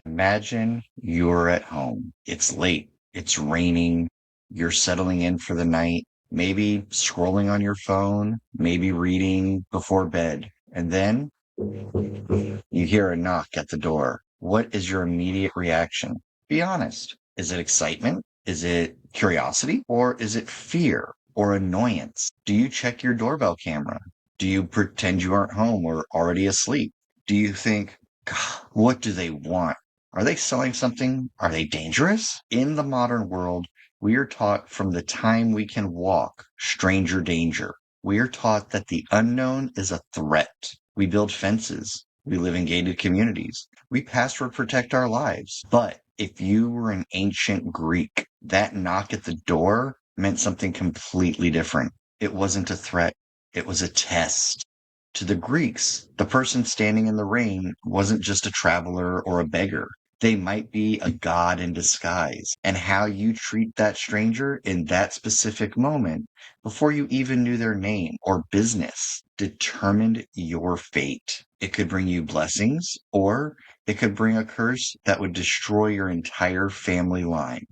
Imagine you're at home. It's late. It's raining. You're settling in for the night, maybe scrolling on your phone, maybe reading before bed. And then you hear a knock at the door. What is your immediate reaction? Be honest. Is it excitement? Is it curiosity? Or is it fear or annoyance? Do you check your doorbell camera? Do you pretend you aren't home or already asleep? Do you think, God, what do they want? Are they selling something? Are they dangerous? In the modern world, we are taught from the time we can walk, stranger danger. We are taught that the unknown is a threat. We build fences. We live in gated communities. We password protect our lives. But if you were an ancient Greek, that knock at the door meant something completely different. It wasn't a threat. It was a test. To the Greeks, the person standing in the rain wasn't just a traveler or a beggar. They might be a god in disguise. And how you treat that stranger in that specific moment, before you even knew their name or business, determined your fate. It could bring you blessings, or it could bring a curse that would destroy your entire family line.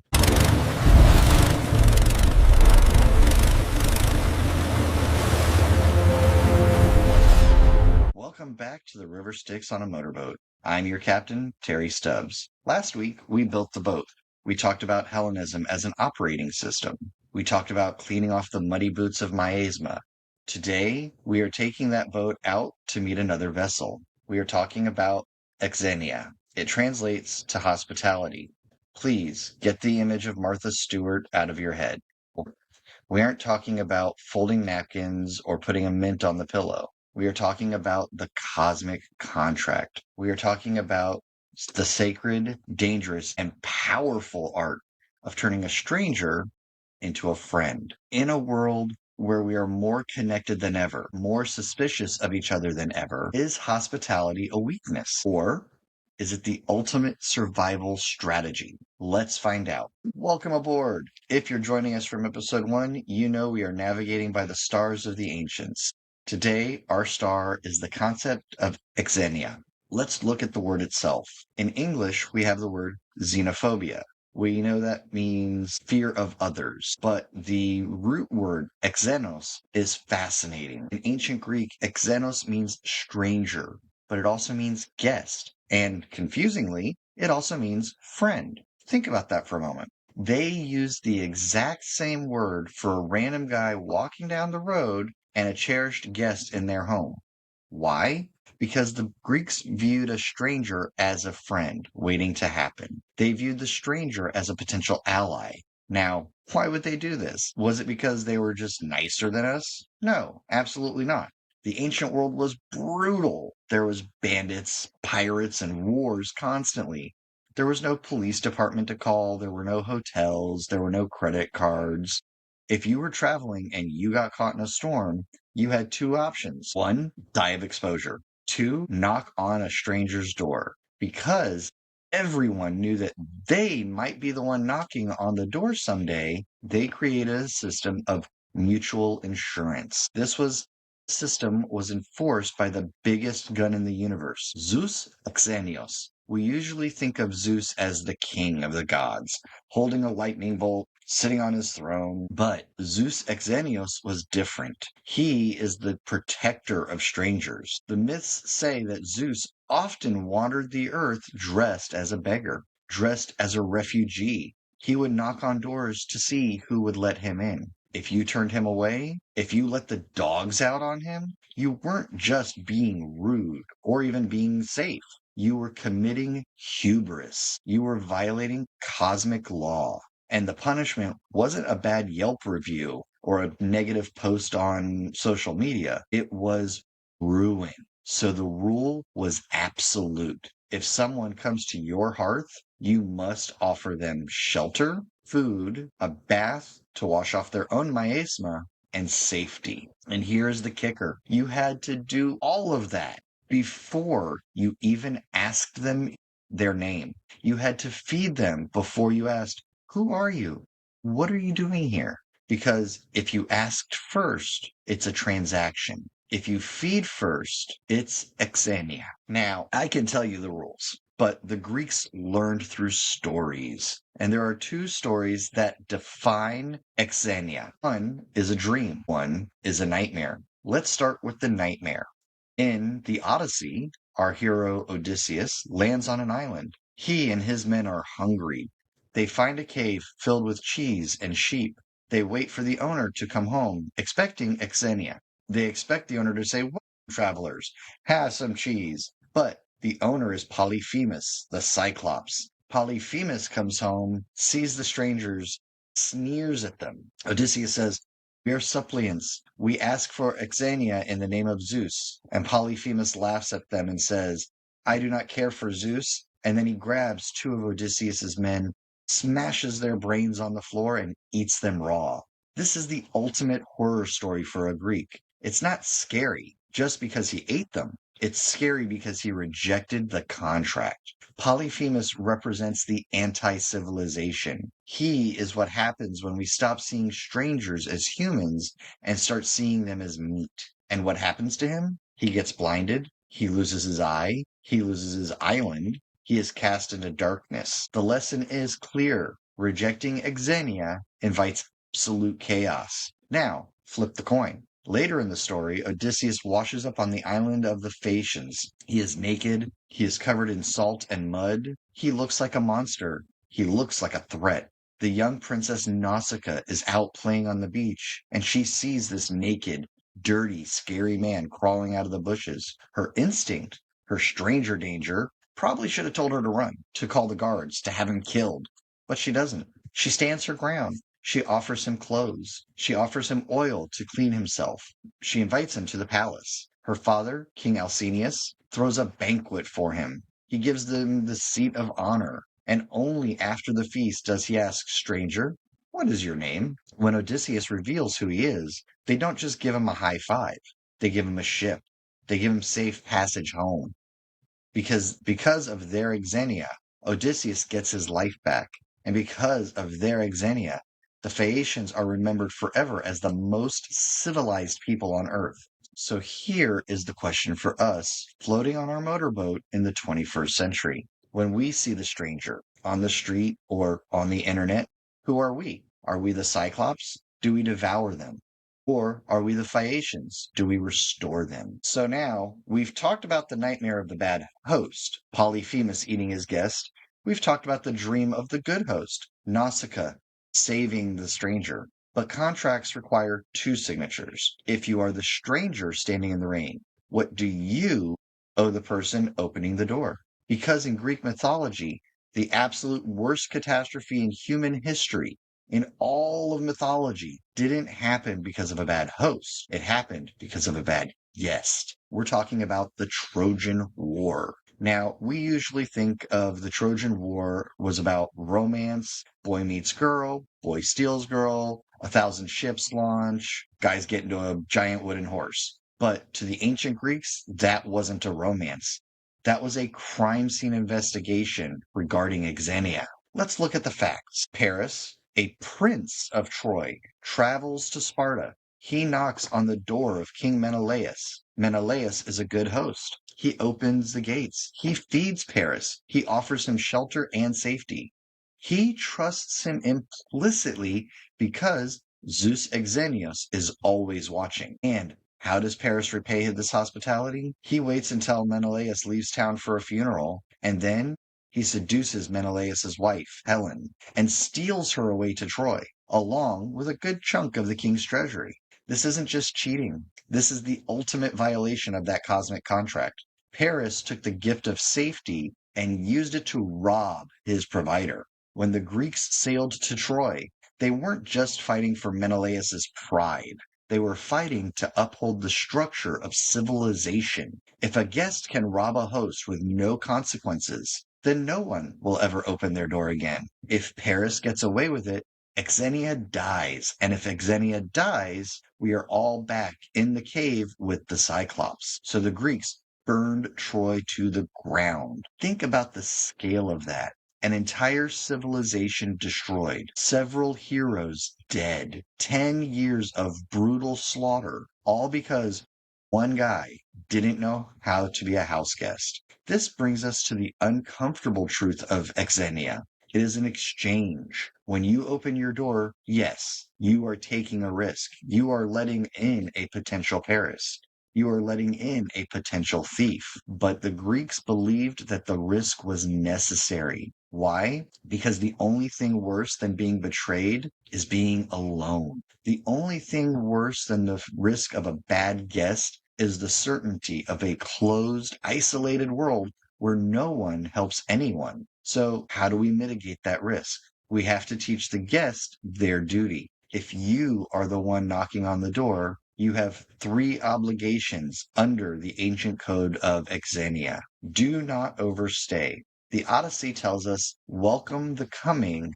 Welcome back to the River Styx on a Motorboat. I'm your captain, Terry Stubbs. Last week, we built the boat. We talked about Hellenism as an operating system. We talked about cleaning off the muddy boots of miasma. Today, we are taking that boat out to meet another vessel. We are talking about Xenia. It translates to hospitality. Please get the image of Martha Stewart out of your head. We aren't talking about folding napkins or putting a mint on the pillow. We are talking about the cosmic contract. We are talking about the sacred, dangerous, and powerful art of turning a stranger into a friend. In a world where we are more connected than ever, more suspicious of each other than ever, is hospitality a weakness? Or is it the ultimate survival strategy? Let's find out. Welcome aboard. If you're joining us from episode 1, you know we are navigating by the stars of the ancients. Today, our star is the concept of Exenia. Let's look at the word itself. In English, we have the word xenophobia. We know that means fear of others, but the root word exenos is fascinating. In ancient Greek, exenos means stranger, but it also means guest. And confusingly, it also means friend. Think about that for a moment. They used the exact same word for a random guy walking down the road and a cherished guest in their home. Why? Because the Greeks viewed a stranger as a friend waiting to happen. They viewed the stranger as a potential ally. Now, why would they do this? Was it because they were just nicer than us? No, absolutely not. The ancient world was brutal. There was bandits, pirates, and wars constantly. There was no police department to call. There were no hotels. There were no credit cards. If you were traveling and you got caught in a storm, you had two options. One, die of exposure. Two, knock on a stranger's door. Because everyone knew that they might be the one knocking on the door someday, they created a system of mutual insurance. This system was enforced by the biggest gun in the universe, Zeus Xenios. We usually think of Zeus as the king of the gods, holding a lightning bolt, sitting on his throne. But Zeus Exenios was different. He is the protector of strangers. The myths say that Zeus often wandered the earth dressed as a beggar, dressed as a refugee. He would knock on doors to see who would let him in. If you turned him away, if you let the dogs out on him, you weren't just being rude or even being safe. You were committing hubris. You were violating cosmic law. And the punishment wasn't a bad Yelp review or a negative post on social media. It was ruin. So the rule was absolute. If someone comes to your hearth, you must offer them shelter, food, a bath to wash off their own miasma, and safety. And here's the kicker. You had to do all of that before you even asked them their name. You had to feed them before you asked, who are you? What are you doing here? Because if you asked first, it's a transaction. If you feed first, it's Exenia. Now, I can tell you the rules. but the Greeks learned through stories. And there are two stories that define Xenia. One is a dream, one is a nightmare. Let's start with the nightmare. In the Odyssey, our hero Odysseus lands on an island. He and his men are hungry. They find a cave filled with cheese and sheep. They wait for the owner to come home, expecting Xenia. They expect the owner to say, "Welcome, travelers, have some cheese." But the owner is Polyphemus, the Cyclops. Polyphemus comes home, sees the strangers, sneers at them. Odysseus says, "We are suppliants. We ask for Exenia in the name of Zeus." And Polyphemus laughs at them and says, "I do not care for Zeus." And then he grabs two of Odysseus's men, smashes their brains on the floor, and eats them raw. This is the ultimate horror story for a Greek. It's not scary just because he ate them. It's scary because he rejected the contract. Polyphemus represents the anti-civilization. He is what happens when we stop seeing strangers as humans and start seeing them as meat. And what happens to him? He gets blinded. He loses his eye. He loses his island. He is cast into darkness. The lesson is clear. Rejecting Xenia invites absolute chaos. Now, flip the coin. Later in the story, Odysseus washes up on the island of the Phaeacians. He is naked. He is covered in salt and mud. He looks like a monster. He looks like a threat. The young princess Nausicaa is out playing on the beach, and she sees this naked, dirty, scary man crawling out of the bushes. Her instinct, her stranger danger, probably should have told her to run, to call the guards, to have him killed. But she doesn't. She stands her ground. She offers him clothes. She offers him oil to clean himself. She invites him to the palace. Her father, King Alcinoüs, throws a banquet for him. He gives them the seat of honor. And only after the feast does he ask, "Stranger, what is your name?" When Odysseus reveals who he is, they don't just give him a high five. They give him a ship. They give him safe passage home. Because of their Xenia, Odysseus gets his life back. And because of their Xenia, the Phaeacians are remembered forever as the most civilized people on Earth. So here is the question for us, floating on our motorboat in the 21st century. When we see the stranger on the street or on the internet, who are we? Are we the Cyclops? Do we devour them? Or are we the Phaeacians? Do we restore them? So now we've talked about the nightmare of the bad host, Polyphemus eating his guest. We've talked about the dream of the good host, Nausicaa saving the stranger. But contracts require two signatures. If you are the stranger standing in the rain, what do you owe the person opening the door? Because in Greek mythology, the absolute worst catastrophe in human history, in all of mythology, didn't happen because of a bad host. It happened because of a bad guest. We're talking about the Trojan War. Now, we usually think of the Trojan War was about romance, boy meets girl, boy steals girl, 1,000 ships launch, guys get into a giant wooden horse. But to the ancient Greeks, that wasn't a romance. That was a crime scene investigation regarding Xenia. Let's look at the facts. Paris, a prince of Troy, travels to Sparta. He knocks on the door of King Menelaus. Menelaus is a good host. He opens the gates. He feeds Paris. He offers him shelter and safety. He trusts him implicitly because Zeus Exenius is always watching. And how does Paris repay this hospitality? He waits until Menelaus leaves town for a funeral, and then he seduces Menelaus's wife, Helen, and steals her away to Troy, along with a good chunk of the king's treasury. This isn't just cheating. This is the ultimate violation of that cosmic contract. Paris took the gift of safety and used it to rob his provider. When the Greeks sailed to Troy, they weren't just fighting for Menelaus's pride. They were fighting to uphold the structure of civilization. If a guest can rob a host with no consequences, then no one will ever open their door again. If Paris gets away with it, Xenia dies. And if Xenia dies, we are all back in the cave with the Cyclops. So the Greeks burned Troy to the ground. Think about the scale of that. An entire civilization destroyed, several heroes dead, 10 years of brutal slaughter, all because One guy didn't know how to be a house guest. This brings us to the uncomfortable truth of Exenia. It is an exchange. When you open your door, yes, you are taking a risk. You are letting in a potential Paris. You are letting in a potential thief. But the Greeks believed that the risk was necessary. Why? Because the only thing worse than being betrayed is being alone. The only thing worse than the risk of a bad guest is the certainty of a closed, isolated world where no one helps anyone. So, how do we mitigate that risk? We have to teach the guest their duty. If you are the one knocking on the door, you have three obligations under the ancient code of Exenia. Do not overstay. The Odyssey tells us, welcome the coming,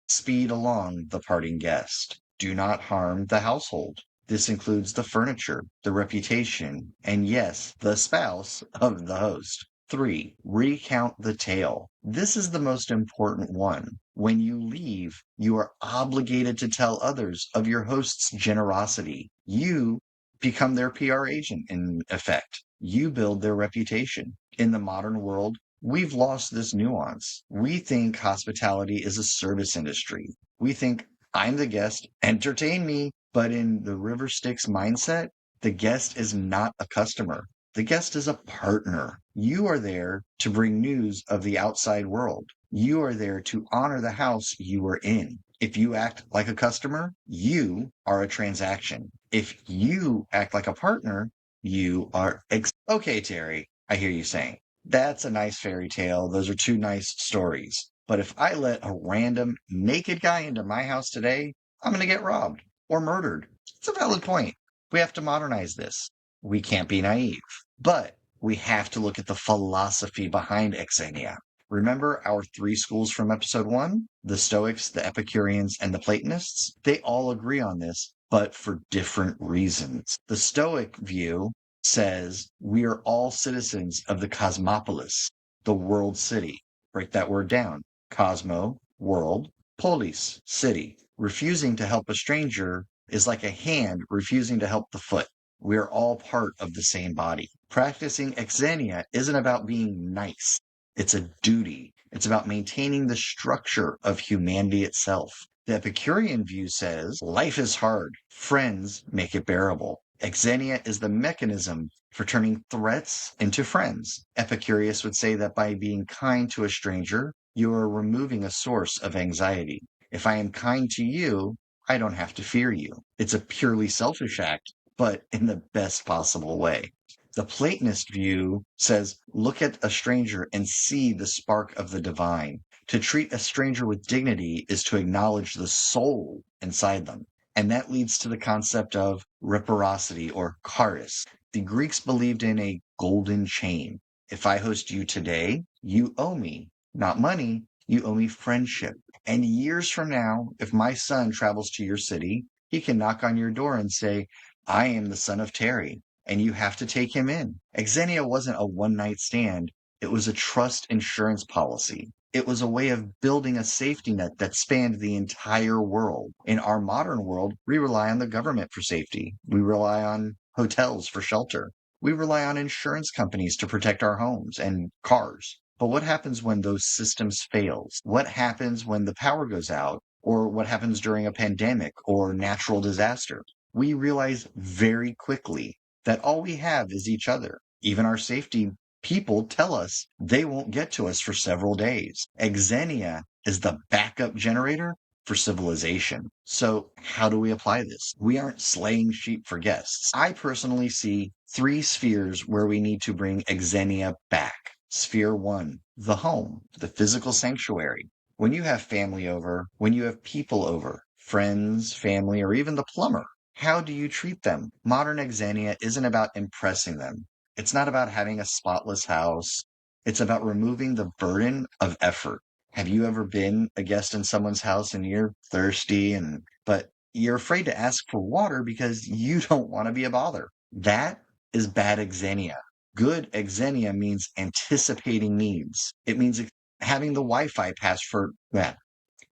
speed along the parting guest. Do not harm the household. This includes the furniture, the reputation, and yes, the spouse of the host. 3. Recount the tale. This is the most important one. When you leave, you are obligated to tell others of your host's generosity. You become their PR agent, in effect. You build their reputation. In the modern world, we've lost this nuance. We think hospitality is a service industry. We think, I'm the guest, entertain me. But in the River Styx mindset, the guest is not a customer. The guest is a partner. You are there to bring news of the outside world. You are there to honor the house you are in. If you act like a customer, you are a transaction. If you act like a partner, you are okay, Terry, I hear you saying. That's a nice fairy tale. Those are two nice stories. But if I let a random naked guy into my house today, I'm going to get robbed or murdered. It's a valid point. We have to modernize this. We can't be naive, but we have to look at the philosophy behind Exenia. Remember our three schools from episode 1? The Stoics, the Epicureans, and the Platonists? They all agree on this, but for different reasons. The Stoic view says we are all citizens of the cosmopolis, the world city. Break that word down. Cosmo, world, polis, city. Refusing to help a stranger is like a hand refusing to help the foot. We are all part of the same body. Practicing Exenia isn't about being nice. It's a duty. It's about maintaining the structure of humanity itself. The Epicurean view says life is hard. Friends make it bearable. Exenia is the mechanism for turning threats into friends. Epicurus would say that by being kind to a stranger, you are removing a source of anxiety. If I am kind to you, I don't have to fear you. It's a purely selfish act, but in the best possible way. The Platonist view says, look at a stranger and see the spark of the divine. To treat a stranger with dignity is to acknowledge the soul inside them. And that leads to the concept of reciprocity or charis. The Greeks believed in a golden chain. If I host you today, you owe me not money, you owe me friendship. And years from now, if my son travels to your city, he can knock on your door and say, I am the son of Terry, and you have to take him in. Xenia wasn't a one-night stand. It was a trust insurance policy. It was a way of building a safety net that spanned the entire world. In our modern world, we rely on the government for safety. We rely on hotels for shelter. We rely on insurance companies to protect our homes and cars. But what happens when those systems fail? What happens when the power goes out? Or what happens during a pandemic or natural disaster? We realize very quickly that all we have is each other. Even our safety people tell us they won't get to us for several days. Exenia is the backup generator for civilization. So how do we apply this? We aren't slaying sheep for guests. I personally see 3 spheres where we need to bring Exenia back. Sphere 1, the home, the physical sanctuary. When you have family over, when you have people over, friends, family, or even the plumber, how do you treat them? Modern Exenia isn't about impressing them. It's not about having a spotless house. It's about removing the burden of effort. Have you ever been a guest in someone's house and you're thirsty but you're afraid to ask for water because you don't want to be a bother? That is bad Exenia. Good Exenia means anticipating needs. It means having the Wi-Fi password.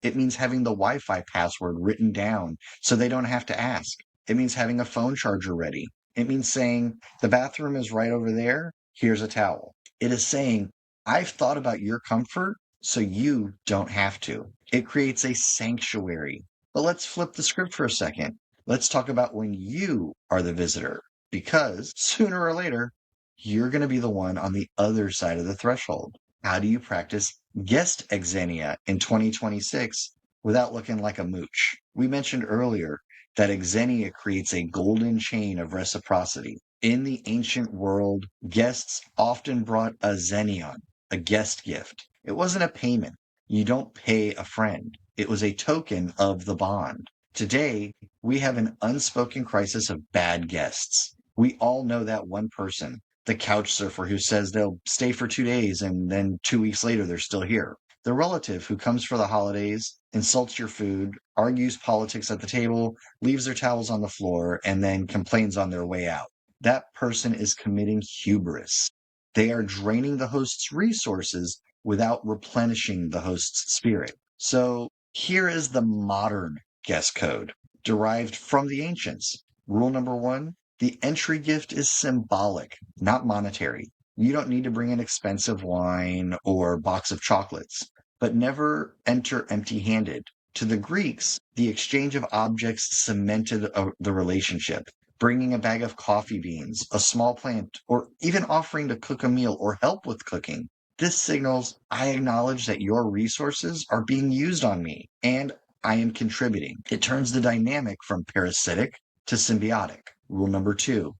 It means having the Wi-Fi password written down so they don't have to ask. It means having a phone charger ready. It means saying, the bathroom is right over there. Here's a towel. It is saying, I've thought about your comfort, so you don't have to. It creates a sanctuary. But let's flip the script for a second. Let's talk about when you are the visitor, because sooner or later, you're going to be the one on the other side of the threshold. How do you practice guest Xenia in 2026 without looking like a mooch? We mentioned earlier that Exenia creates a golden chain of reciprocity. In the ancient world, guests often brought a xenion, a guest gift. It wasn't a payment. You don't pay a friend. It was a token of the bond. Today, we have an unspoken crisis of bad guests. We all know that one person, the couch surfer who says they'll stay for 2 days and then 2 weeks later they're still here. The relative who comes for the holidays, insults your food, argues politics at the table, leaves their towels on the floor, and then complains on their way out. That person is committing hubris. They are draining the host's resources without replenishing the host's spirit. So here is the modern guest code, derived from the ancients. Rule number one, the entry gift is symbolic, not monetary. You don't need to bring an expensive wine or box of chocolates, but never enter empty-handed. To the Greeks, the exchange of objects cemented the relationship. Bringing a bag of coffee beans, a small plant, or even offering to cook a meal or help with cooking. This signals, I acknowledge that your resources are being used on me, and I am contributing. It turns the dynamic from parasitic to symbiotic. Rule number two,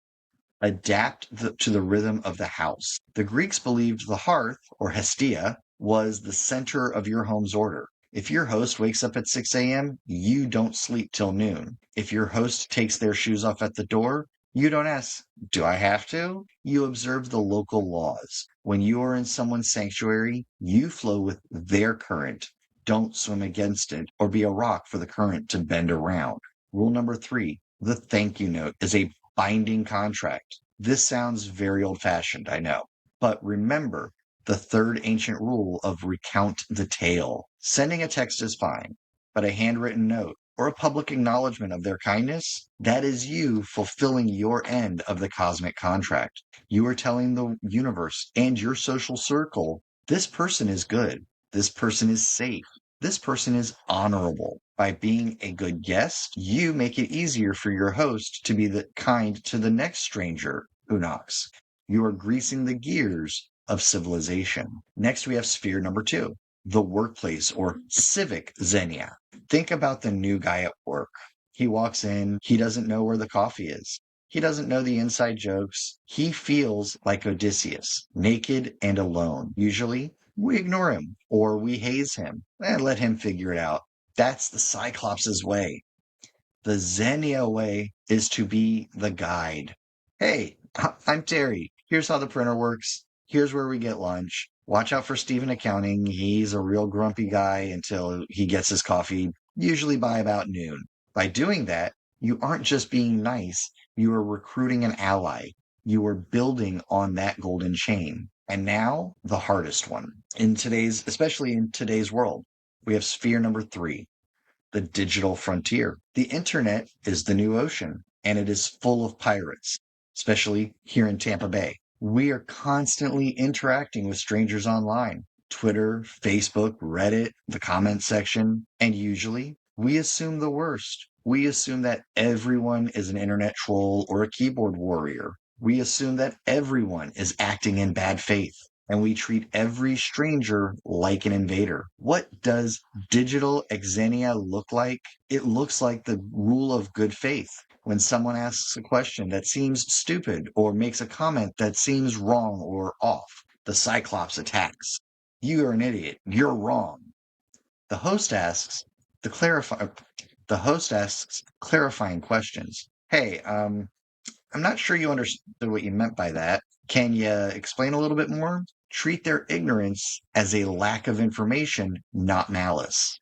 adapt to the rhythm of the house. The Greeks believed the hearth, or Hestia, was the center of your home's order. If your host wakes up at 6 a.m., you don't sleep till noon. If your host takes their shoes off at the door, you don't ask, do I have to? You observe the local laws. When you are in someone's sanctuary, you flow with their current. Don't swim against it or be a rock for the current to bend around. Rule number three, the thank you note is a binding contract. This sounds very old-fashioned, I know. But remember the third ancient rule of recount the tale. Sending a text is fine, but a handwritten note or a public acknowledgement of their kindness, that is you fulfilling your end of the cosmic contract. You are telling the universe and your social circle, this person is good. This person is safe. This person is honorable. By being a good guest, you make it easier for your host to be kind to the next stranger who knocks. You are greasing the gears of civilization. Next, we have sphere number two, the workplace or civic Xenia. Think about the new guy at work. He walks in, he doesn't know where the coffee is. He doesn't know the inside jokes. He feels like Odysseus, naked and alone. Usually, we ignore him or we haze him and let him figure it out. That's the Cyclops' way. The Xenia way is to be the guide. Hey, I'm Terry. Here's how the printer works. Here's where we get lunch. Watch out for Steve in accounting. He's a real grumpy guy until he gets his coffee, usually by about noon. By doing that, you aren't just being nice, you are recruiting an ally. You are building on that golden chain. And now, the hardest one. Especially in today's world, we have sphere number three, the digital frontier. The internet is the new ocean, and it is full of pirates, especially here in Tampa Bay. We are constantly interacting with strangers online. Twitter, Facebook, Reddit, the comment section, and usually we assume the worst. We assume that everyone is an internet troll or a keyboard warrior. We assume that everyone is acting in bad faith, and we treat every stranger like an invader. What does digital Exenia look like? It looks like the rule of good faith. When someone asks a question that seems stupid or makes a comment that seems wrong or off, the Cyclops attacks. You are an idiot. You're wrong. The host asks the host asks clarifying questions. Hey, I'm not sure you understood what you meant by that. Can you explain a little bit more? Treat their ignorance as a lack of information, not malice.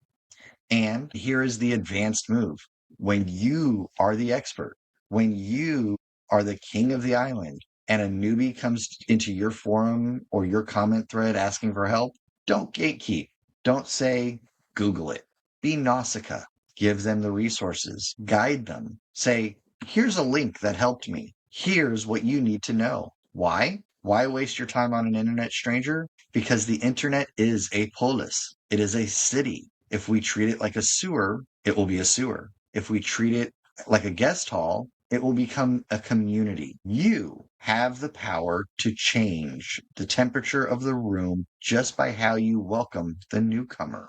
And here is the advanced move. When you are the expert, when you are the king of the island, and a newbie comes into your forum or your comment thread asking for help, don't gatekeep. Don't say, Google it. Be Nausicaa. Give them the resources. Guide them. Say, here's a link that helped me. Here's what you need to know. Why? Why waste your time on an internet stranger? Because the internet is a polis. It is a city. If we treat it like a sewer, it will be a sewer. If we treat it like a guest hall, it will become a community. You have the power to change the temperature of the room just by how you welcome the newcomer.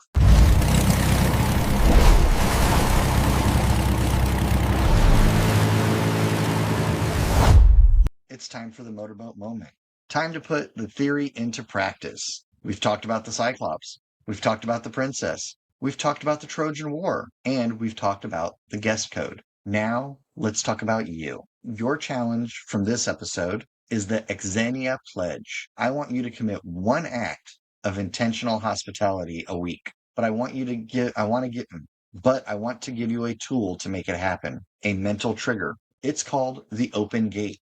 It's time for the motorboat moment. Time to put the theory into practice. We've talked about the Cyclops. We've talked about the princess. We've talked about the Trojan War. And we've talked about the guest code. Now, let's talk about you. Your challenge from this episode is the Xenia pledge. I want you to commit one act of intentional hospitality a week. But I want you to I want to give you a tool to make it happen, a mental trigger. It's called the open gate.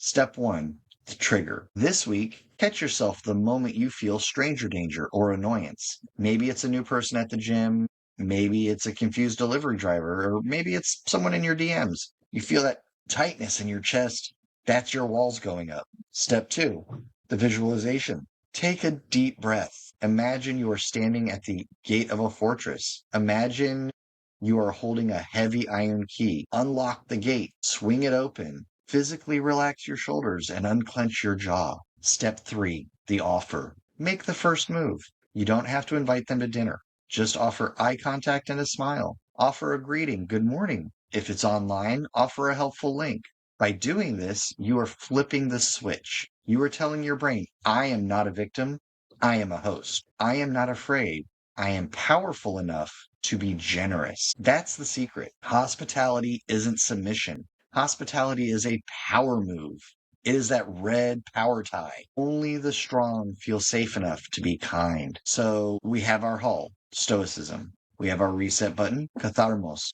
Step 1, the trigger. This week, catch yourself the moment you feel stranger danger or annoyance. Maybe it's a new person at the gym, maybe it's a confused delivery driver, or maybe it's someone in your DMs. You feel that tightness in your chest. That's your walls going up. Step 2, the visualization. Take a deep breath. Imagine you are standing at the gate of a fortress. Imagine you are holding a heavy iron key. Unlock the gate, swing it open, physically relax your shoulders and unclench your jaw. Step 3, the offer. Make the first move. You don't have to invite them to dinner. Just offer eye contact and a smile. Offer a greeting, good morning. If it's online, offer a helpful link. By doing this, you are flipping the switch. You are telling your brain, I am not a victim. I am a host. I am not afraid. I am powerful enough to be generous. That's the secret. Hospitality isn't submission. Hospitality is a power move. It is that red power tie. Only the strong feel safe enough to be kind. So we have our hull, stoicism. We have our reset button, katharmos.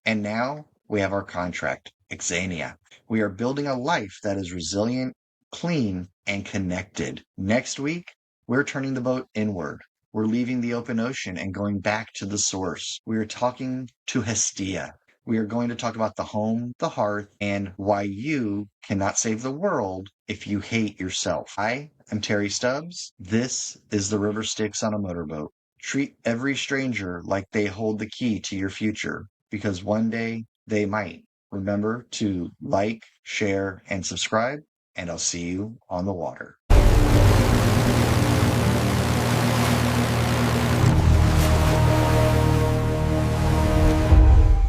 And now we have our contract, Exenia. We are building a life that is resilient, clean, and connected. Next week, we're turning the boat inward. We're leaving the open ocean and going back to the source. We are talking to Hestia. We are going to talk about the home, the hearth, and why you cannot save the world if you hate yourself. I am Terry Stubbs. This is the River Styx on a Motorboat. Treat every stranger like they hold the key to your future, because one day they might. Remember to like, share, and subscribe, and I'll see you on the water.